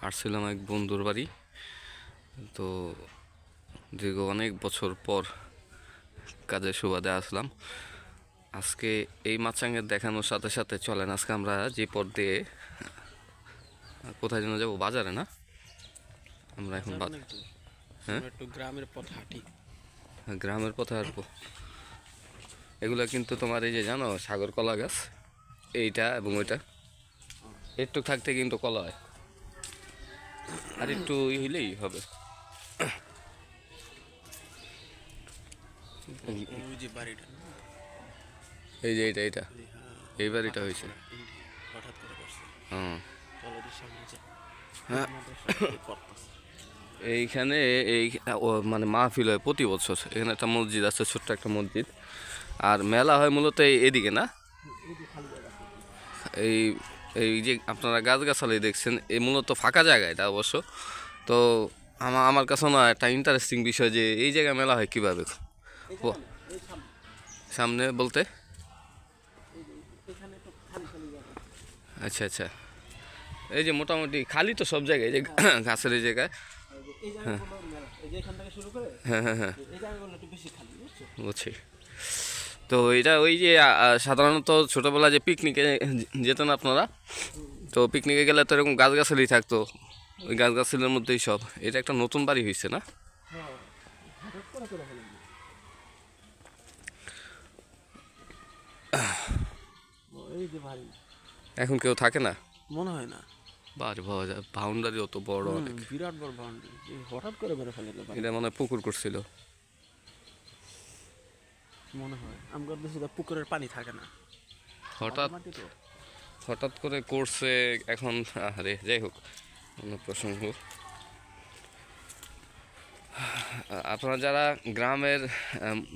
আসছিলাম এক বন্ধুর বাড়ি। তো দীর্ঘ অনেক বছর পর কাজের সুবাদে আসলাম। আজকে এই মাছরাঙা দেখানোর সাথে সাথে চলেন আজকে আমরা যে পথ দিয়ে কোথায় যেন যাবো, বাজারে না? আমরা এখন হ্যাঁ, একটু গ্রামের পথ হাঁটি। গ্রামের পথে আসবো। এগুলো কিন্তু তোমার এই যে জানো সাগর কলা গাছ, এইটা এবং ওইটা একটু থাকতে কিন্তু কলা হয়, আর একটু হইলেই হবে। ওই যে বাড়িটা, এই যে এটা এই বাড়িটা হয়েছে। হঠাৎ করে করছে। হ্যাঁ, চলো সামনে যাই। হ্যাঁ। আমাদের সাথে করতেছে। এইখানে এই মানে মাহফিল হয় প্রতি বছর। এখানে একটা মসজিদ আছে, ছোট্ট একটা মসজিদ। আর মেলা হয় মূলত এদিকে না, এই এই যে আপনারা গাছগাছালি দেখছেন, এই মূলত ফাঁকা জায়গা এটা অবশ্য। তো আমার কাছে না একটা ইন্টারেস্টিং বিষয় যে এই জায়গায় মেলা হয় কীভাবে। সামনে বলতে আচ্ছা আচ্ছা, এই যে মোটামুটি খালি তো সব জায়গায়, এই যে গাছের এই জায়গায়। হ্যাঁ হ্যাঁ হ্যাঁ, বুঝছি। তো এটা ওই যে সাধারণত ছোটোবেলা যে পিকনিকে যেতেন আপনারা, তো পিকনিকে গেলে তো এরকম গাছগাছালি থাকতো, ওই গাছগাছালির মধ্যেই সব। এটা একটা নতুন বাড়ি হয়েছে না? এখন কেউ থাকে না মনে হয় না। বাড়ি পাওয়া যায়, বাউন্ডারি অত বড়, অনেক বিরাট বড় বাউন্ডারি, হঠাৎ করে বেড়ে ফেলে এটা মনে হয় পুকুর করছিল মনে হয়। আমার দেশে পুকুরের পানি থাকে না, হঠাৎ হঠাৎ করে করছে এখন। আরে যাই হোক, অন্য প্রসঙ্গ। আপনারা যারা গ্রামের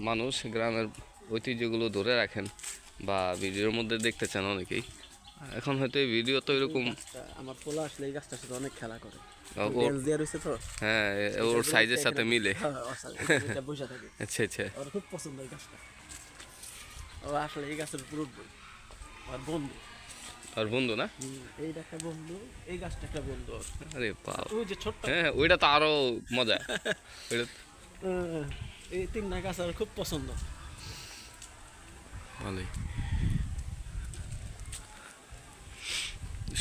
মানুষ, গ্রামের ঐতিহ্যগুলো ধরে রাখেন বা ভিডিওর মধ্যে দেখতে চান অনেকেই, এখন হয়তো এই ভিডিও তো এরকম। আমার পোলা আসলে এই গাছটার সাথে অনেক খেলা করে। হ্যাঁ, ওর সাইজের সাথে মিলে। বসে থাকে। আচ্ছা আচ্ছা, ওর খুব পছন্দ এই গাছটা। ও আসলে এই গাছের উপর উঠবে। আর বন্ধু, আর বন্ধু না, এইটা একটা বন্ধু, এই গাছটা একটা বন্ধু। আরে বাবা, ওই যে ছোট্ট, হ্যাঁ ওইটা তো আরো মজা। এই তিনটা গাছ আর খুব পছন্দ। ভালোই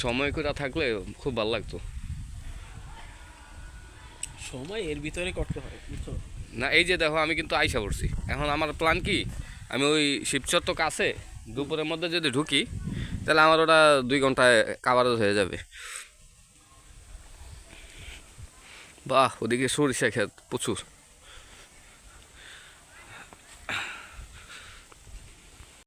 সময় করে থাকলে খুব ভালো লাগতো। সময় এর ভিতরে করতে হয়, বুঝছো না? এই যে দেখো, আমি কিন্তু আইসা পড়ছি। এখন আমার প্ল্যান কি, আমি ওই শিবচর তো কাছে, দুপুরের মধ্যে যদি ঢুকি তাহলে আমার ওটা 2 ঘন্টায় কাভারেজ হয়ে যাবে। বাহ, ওদিকে সরিষা ক্ষেত প্রচুর।